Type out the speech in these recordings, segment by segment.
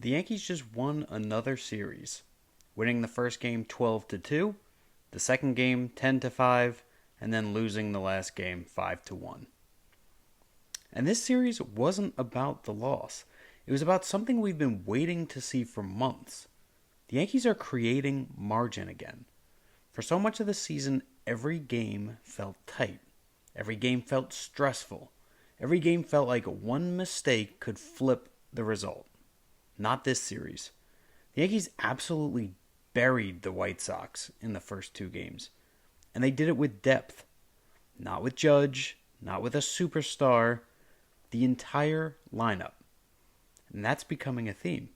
the Yankees just won another series, winning the first game 12-2, the second game 10-5, and then losing the last game 5-1. And this series wasn't about the loss. It was about something we've been waiting to see for months. The Yankees are creating margin again. For so much of the season, every game felt tight. Every game felt stressful. Every game felt like one mistake could flip the result. Not this series. The Yankees absolutely buried the White Sox in the first two games. And they did it with depth. Not with Judge, not with a superstar. The entire lineup. And that's becoming a theme.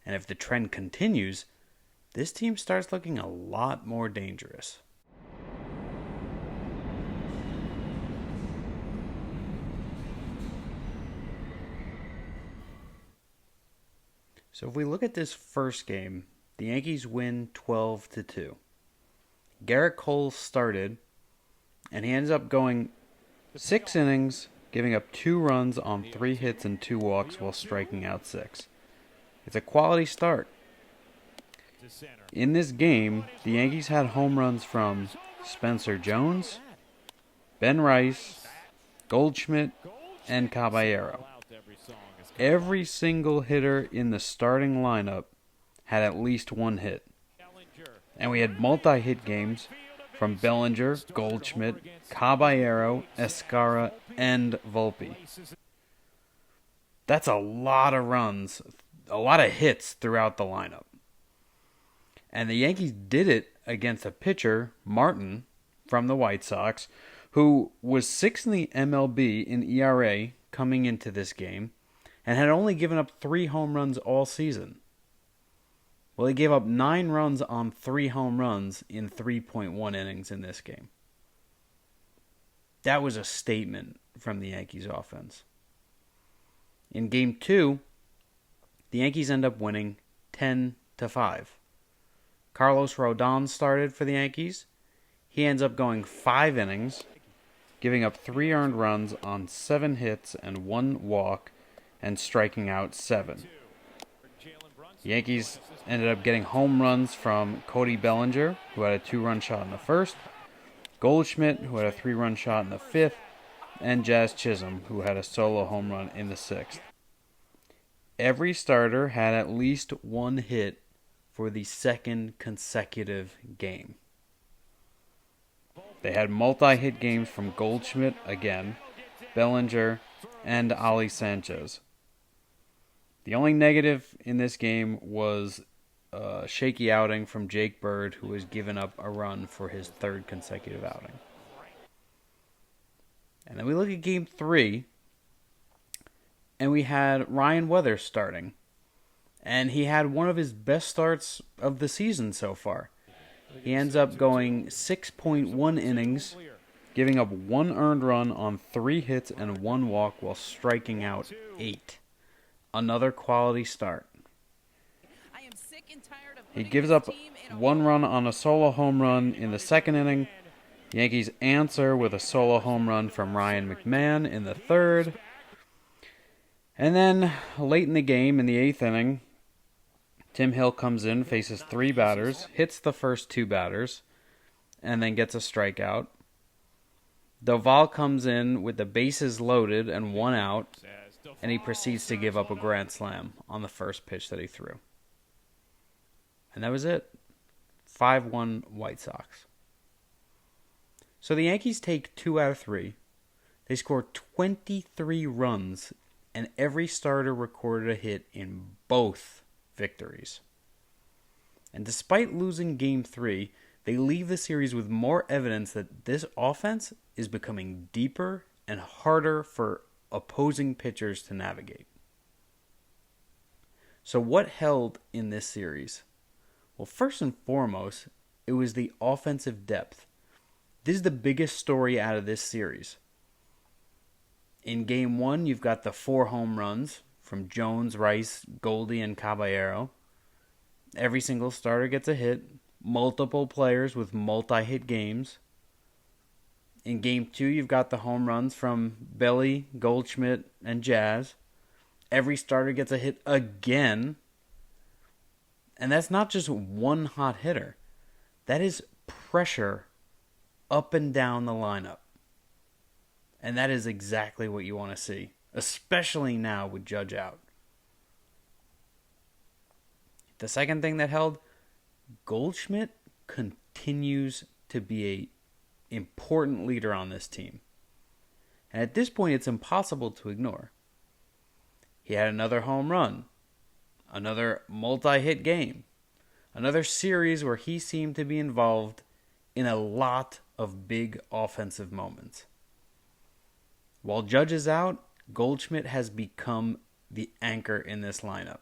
And if the trend continues, this team starts looking a lot more dangerous. So if we look at this first game, the Yankees win 12-2. Gerrit Cole started, and he ends up going 6 innings, giving up 2 runs on 3 hits and 2 walks while striking out 6. It's a quality start. In this game, the Yankees had home runs from Spencer Jones, Ben Rice, Goldschmidt, and Caballero. Every single hitter in the starting lineup had at least 1 hit. And we had multi-hit games from Bellinger, Goldschmidt, Caballero, Escara, and Volpe. That's a lot of runs, a lot of hits throughout the lineup. And the Yankees did it against a pitcher, Martin, from the White Sox, who was 6th in the MLB in ERA coming into this game, and had only given up 3 home runs all season. Well, he gave up 9 runs on 3 home runs in 3.1 innings in this game. That was a statement from the Yankees offense. In Game 2, the Yankees end up winning 10-5. Carlos Rodón started for the Yankees. He ends up going 5 innings, giving up 3 earned runs on 7 hits and 1 walk, and striking out 7. The Yankees ended up getting home runs from Cody Bellinger, who had a 2-run shot in the first, Goldschmidt, who had a 3-run shot in the 5th, and Chisholm, who had a solo home run in the 6th. Every starter had at least 1 hit for the second consecutive game. They had multi-hit games from Goldschmidt again, Bellinger, and Ali Sanchez. The only negative in this game was a shaky outing from Jake Bird, who was given up a run for his 3rd consecutive outing. And then we look at Game 3, and we had Ryan Weathers starting. And he had one of his best starts of the season so far. He ends up going 6.1 innings, giving up 1 earned run on 3 hits and 1 walk while striking out 8. Another quality start. He gives up 1 run on a solo home run in the 2nd inning. The Yankees answer with a solo home run from Ryan McMahon in the 3rd. And then, late in the game, in the 8th inning, Tim Hill comes in, faces 3 batters, hits the first 2 batters, and then gets a strikeout. Doval comes in with the bases loaded and 1 out, and he proceeds to give up a grand slam on the first pitch that he threw. And that was it. 5-1 White Sox. So the Yankees take 2 out of 3. They score 23 runs, and every starter recorded a hit in both victories. And despite losing Game 3, they leave the series with more evidence that this offense is becoming deeper and harder for opposing pitchers to navigate. So what held in this series? Well, first and foremost, it was the offensive depth. This is the biggest story out of this series. In Game 1, you've got the 4 home runs from Jones, Rice, Goldie, and Caballero. Every single starter gets a hit. Multiple players with multi-hit games. In Game 2, you've got the home runs from Belly, Goldschmidt, and Jazz. Every starter gets a hit again And that's not just one hot hitter. That is pressure up and down the lineup. And that is exactly what you want to see, especially now with Judge out. The second thing that held, Goldschmidt continues to be an important leader on this team. And at this point, it's impossible to ignore. He had another home run, another multi-hit game, another series where he seemed to be involved in a lot of big offensive moments. While Judge is out, Goldschmidt has become the anchor in this lineup.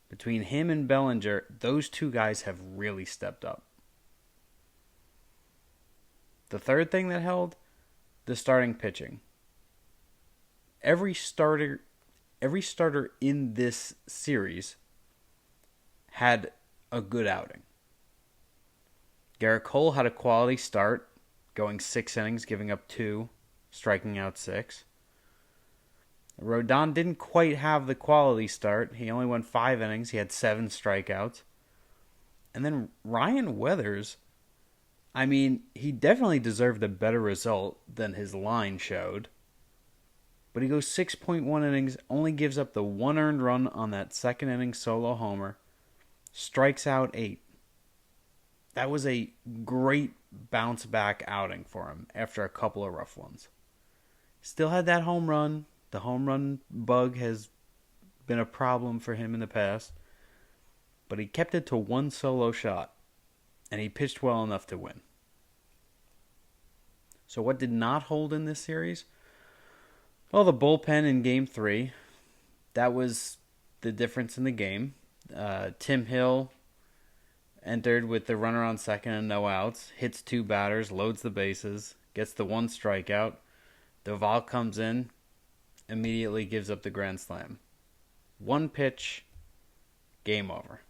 Between him and Bellinger, those two guys have really stepped up. The third thing that held, the starting pitching. Every starter in this series had a good outing. Gerrit Cole had a quality start, going 6 innings, giving up 2, striking out 6. Rodón didn't quite have the quality start. He only went 5 innings. He had 7 strikeouts. And then Ryan Weathers, I mean, he definitely deserved a better result than his line showed. But he goes 6.1 innings, only gives up the 1 earned run on that second inning solo homer, strikes out 8. That was a great bounce back outing for him after a couple of rough ones. Still had that home run. The home run bug has been a problem for him in the past. But he kept it to 1 solo shot. And he pitched well enough to win. So what did not hold in this series? Well, the bullpen in Game 3. That was the difference in the game. Tim Hill entered with the runner on second and no outs. Hits 2 batters, loads the bases, gets the 1 strikeout. Doval comes in, immediately gives up the grand slam. 1 pitch, game over.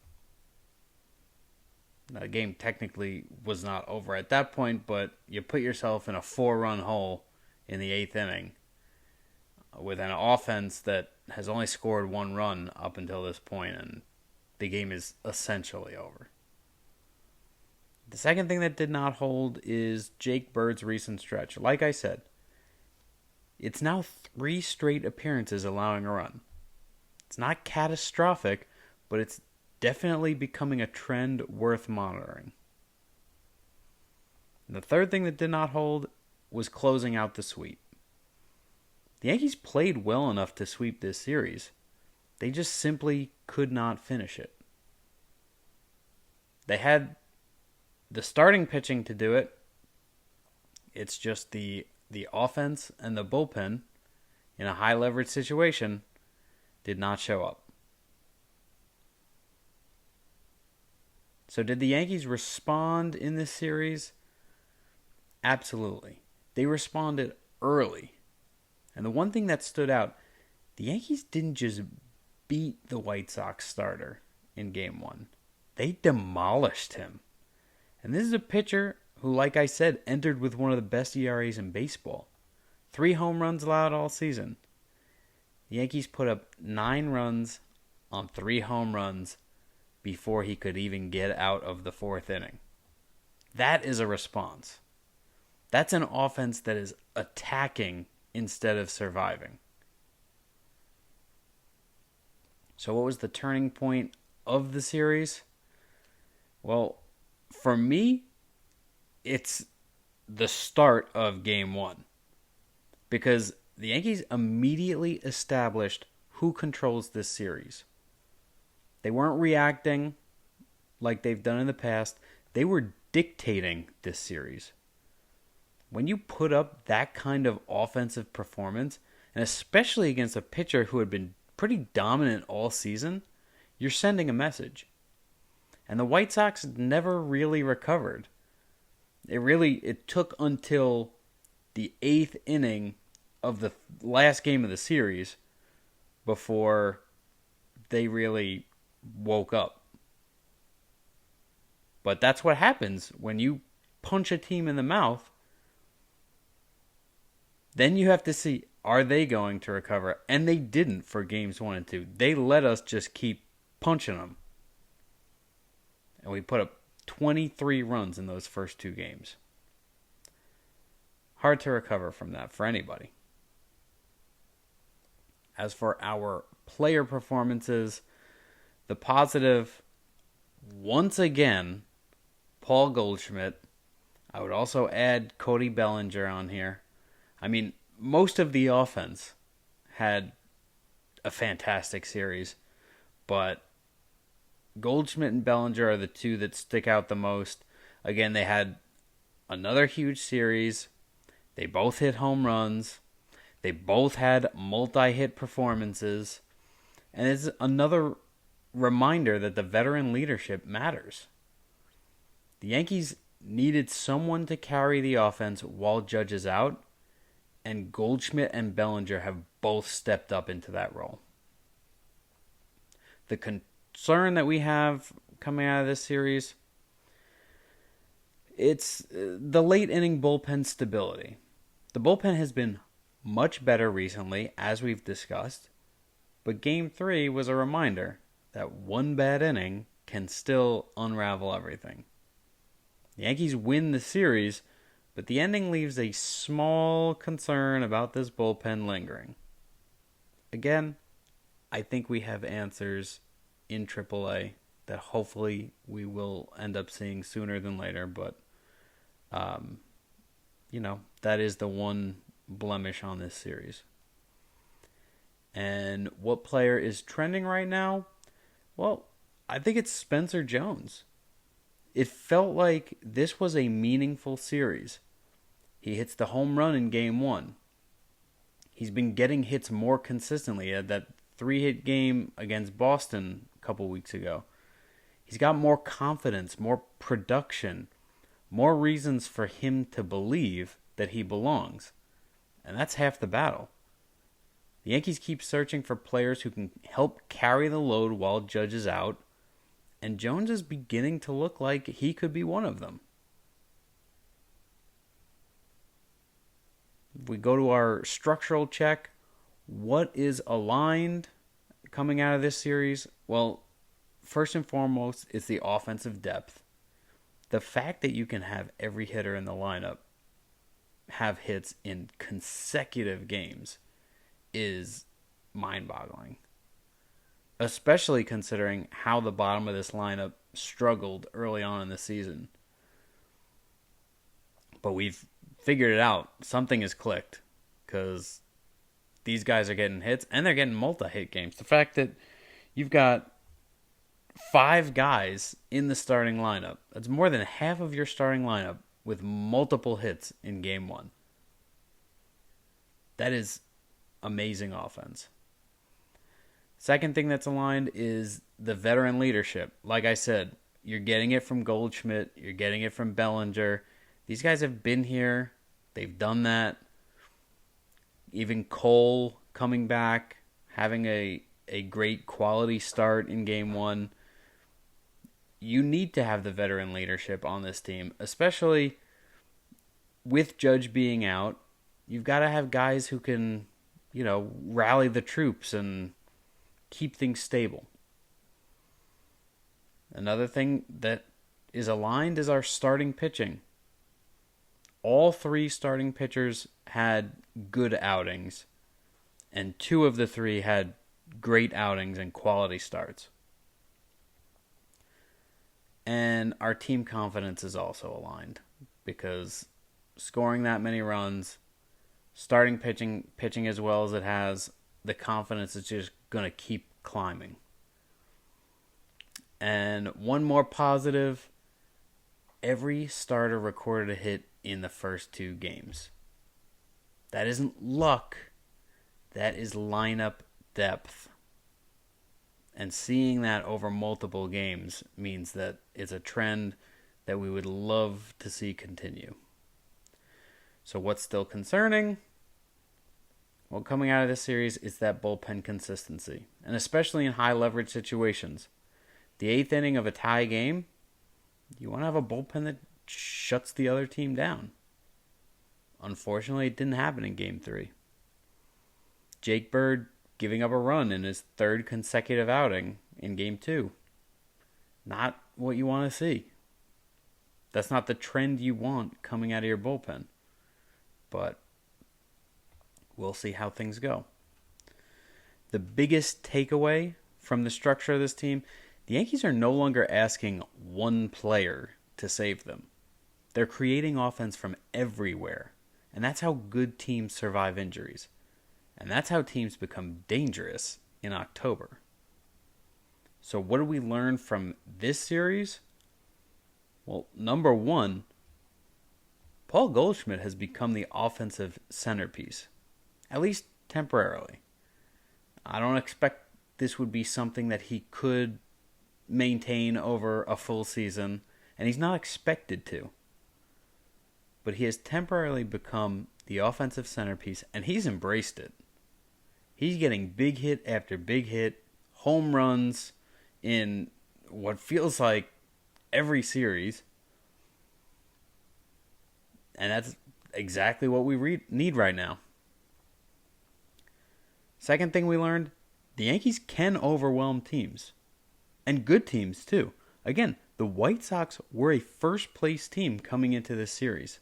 Now, the game technically was not over at that point, but you put yourself in a 4-run hole in the 8th inning with an offense that has only scored 1 run up until this point, and the game is essentially over. The second thing that did not hold is Jake Bird's recent stretch. Like I said, it's now 3 straight appearances allowing a run. It's not catastrophic, but it's definitely becoming a trend worth monitoring. And the third thing that did not hold was closing out the sweep. The Yankees played well enough to sweep this series. They just simply could not finish it. They had the starting pitching to do it. It's just the offense and the bullpen in a high leverage situation did not show up. So did the Yankees respond in this series? Absolutely. They responded early. And the one thing that stood out, the Yankees didn't just beat the White Sox starter in Game 1. They demolished him. And this is a pitcher who, like I said, entered with one of the best ERAs in baseball. 3 home runs allowed all season. The Yankees put up 9 runs on 3 home runs before he could even get out of the 4th inning. That is a response. That's an offense that is attacking instead of surviving. So what was the turning point of the series? Well, for me, it's the start of Game 1. Because the Yankees immediately established who controls this series. They weren't reacting like they've done in the past. They were dictating this series. When you put up that kind of offensive performance, and especially against a pitcher who had been pretty dominant all season, you're sending a message. And the White Sox never really recovered. It took until the 8th inning of the last game of the series before they really woke up. But that's what happens when you punch a team in the mouth. Then you have to see, are they going to recover? And they didn't for games 1 and 2. They let us just keep punching them. And we put up 23 runs in those first 2 games. Hard to recover from that for anybody. As for our player performances, the positive, once again, Paul Goldschmidt. I would also add Cody Bellinger on here. I mean, most of the offense had a fantastic series, but Goldschmidt and Bellinger are the two that stick out the most. Again, they had another huge series. They both hit home runs. They both had multi-hit performances. And it's another reminder that the veteran leadership matters. The Yankees needed someone to carry the offense while Judge is out, and Goldschmidt and Bellinger have both stepped up into that role. The concern that we have coming out of this series, it's the late inning bullpen stability. The bullpen has been much better recently, as we've discussed, but Game 3 was a reminder that one bad inning can still unravel everything. The Yankees win the series, but the ending leaves a small concern about this bullpen lingering. Again, I think we have answers in AAA that hopefully we will end up seeing sooner than later, but that is the one blemish on this series. And what player is trending right now? Well, I think it's Spencer Jones. It felt like this was a meaningful series. He hits the home run in Game 1. He's been getting hits more consistently. He had that 3-hit game against Boston a couple weeks ago. He's got more confidence, more production, more reasons for him to believe that he belongs. And that's half the battle. The Yankees keep searching for players who can help carry the load while Judge is out, and Jones is beginning to look like he could be one of them. If we go to our structural check, what is aligned coming out of this series? Well, first and foremost, it's the offensive depth. The fact that you can have every hitter in the lineup have hits in consecutive games is mind-boggling. Especially considering how the bottom of this lineup struggled early on in the season. But we've figured it out. Something has clicked. Because these guys are getting hits, and they're getting multi-hit games. The fact that you've got 5 guys in the starting lineup, that's more than half of your starting lineup with multiple hits in Game 1. That is amazing offense. Second thing that's aligned is the veteran leadership. Like I said, you're getting it from Goldschmidt. You're getting it from Bellinger. These guys have been here. They've done that. Even Cole coming back, having a great quality start in Game 1. You need to have the veteran leadership on this team, especially with Judge being out. You've got to have guys who can, rally the troops and keep things stable. Another thing that is aligned is our starting pitching. All 3 starting pitchers had good outings, and 2 of the 3 had great outings and quality starts. And our team confidence is also aligned, because scoring that many runs, starting pitching as well as it has, the confidence is just going to keep climbing. And one more positive, every starter recorded a hit in the first 2 games. That isn't luck. That is lineup depth. And seeing that over multiple games means that it's a trend that we would love to see continue. So what's still concerning? Well, coming out of this series is that bullpen consistency, and especially in high leverage situations. The 8th inning of a tie game, you want to have a bullpen that shuts the other team down. Unfortunately, it didn't happen in Game 3. Jake Bird giving up a run in his 3rd consecutive outing in Game 2. Not what you want to see. That's not the trend you want coming out of your bullpen. But we'll see how things go. The biggest takeaway from the structure of this team, the Yankees are no longer asking one player to save them. They're creating offense from everywhere. And that's how good teams survive injuries. And that's how teams become dangerous in October. So what do we learn from this series? Well, number one, Paul Goldschmidt has become the offensive centerpiece, at least temporarily. I don't expect this would be something that he could maintain over a full season, and he's not expected to. But he has temporarily become the offensive centerpiece, and he's embraced it. He's getting big hit after big hit, home runs in what feels like every series. And that's exactly what we need right now. Second thing we learned, the Yankees can overwhelm teams. And good teams, too. Again, the White Sox were a first-place team coming into this series.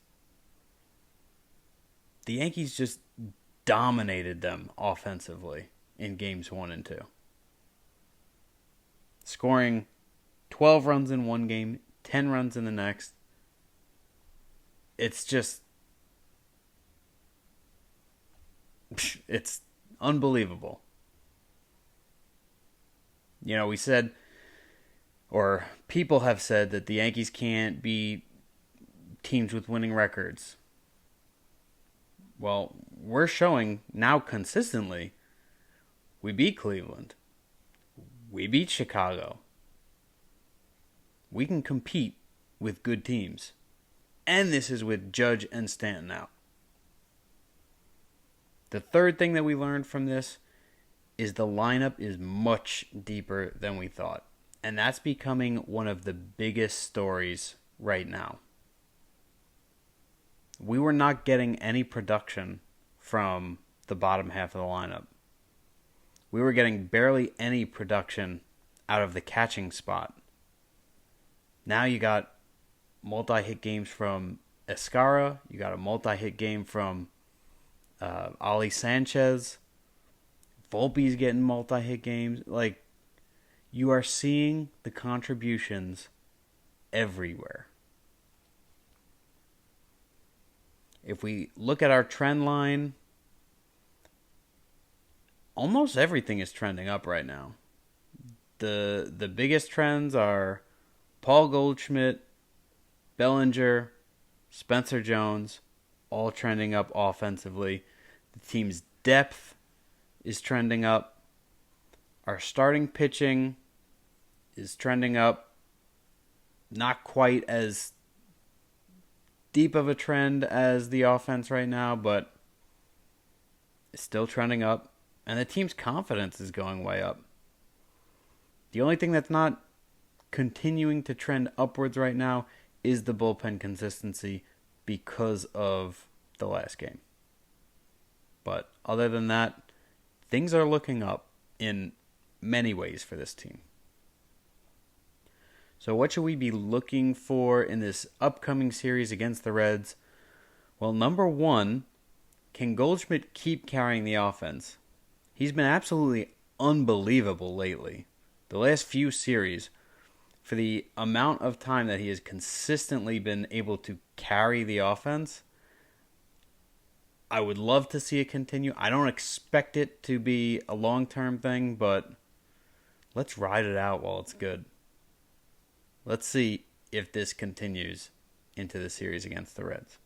The Yankees just dominated them offensively in games 1 and 2. Scoring 12 runs in one game, 10 runs in the next. It's just... it's unbelievable. You know, we said, or people have said, that the Yankees can't beat teams with winning records. Well, we're showing now consistently we beat Cleveland. We beat Chicago. We can compete with good teams. And this is with Judge and Stanton out. The third thing that we learned from this is the lineup is much deeper than we thought. And that's becoming one of the biggest stories right now. We were not getting any production from the bottom half of the lineup. We were getting barely any production out of the catching spot. Now you got multi-hit games from Escara. You got a multi-hit game from Ali Sanchez. Volpe's getting multi-hit games. Like, you are seeing the contributions everywhere. If we look at our trend line, almost everything is trending up right now. The biggest trends are Paul Goldschmidt, Bellinger, Spencer Jones, all trending up offensively. The team's depth is trending up. Our starting pitching is trending up. Not quite as deep of a trend as the offense right now, but it's still trending up. And the team's confidence is going way up. The only thing that's not continuing to trend upwards right now is the bullpen consistency because of the last game. But other than that, things are looking up in many ways for this team. So what should we be looking for in this upcoming series against the Reds? Well, number one, can Goldschmidt keep carrying the offense? He's been absolutely unbelievable lately. The last few series, for the amount of time that he has consistently been able to carry the offense, I would love to see it continue. I don't expect it to be a long-term thing, but let's ride it out while it's good. Let's see if this continues into the series against the Reds.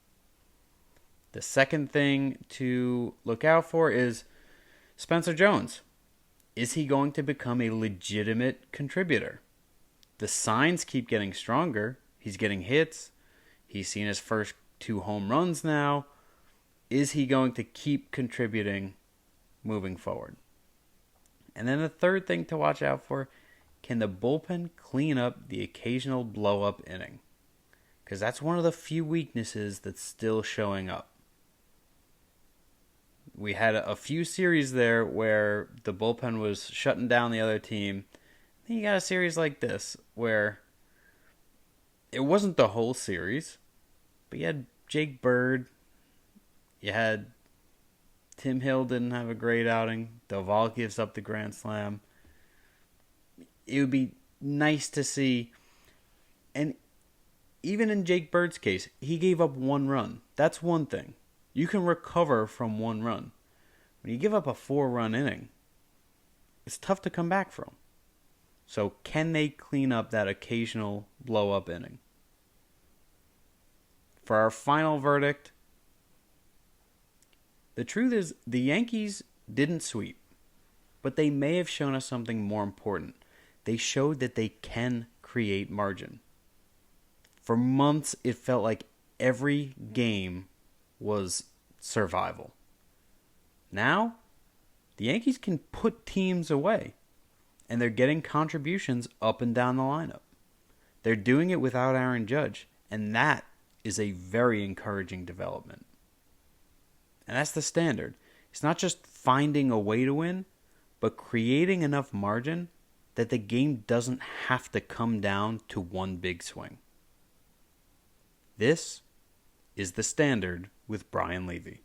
The second thing to look out for is Spencer Jones. Is he going to become a legitimate contributor? The signs keep getting stronger. He's getting hits. He's seen his first 2 home runs now. Is he going to keep contributing moving forward? And then the third thing to watch out for, can the bullpen clean up the occasional blow-up inning? Because that's one of the few weaknesses that's still showing up. We had a few series there where the bullpen was shutting down the other team. Then you got a series like this where It wasn't the whole series, but you had Jake Bird. You had Tim Hill didn't have a great outing. Doval gives up the grand slam. It would be nice to see. And even in Jake Bird's case, he gave up 1 run. That's one thing. You can recover from 1 run. When you give up a 4-run inning, it's tough to come back from. So can they clean up that occasional blow-up inning? For our final verdict, the truth is the Yankees didn't sweep, but they may have shown us something more important. They showed that they can create margin. For months, it felt like every game was survival. Now, the Yankees can put teams away, and they're getting contributions up and down the lineup. They're doing it without Aaron Judge, and that is a very encouraging development. And that's the standard. It's not just finding a way to win, but creating enough margin that the game doesn't have to come down to one big swing. This is the standard with Brian Leavy.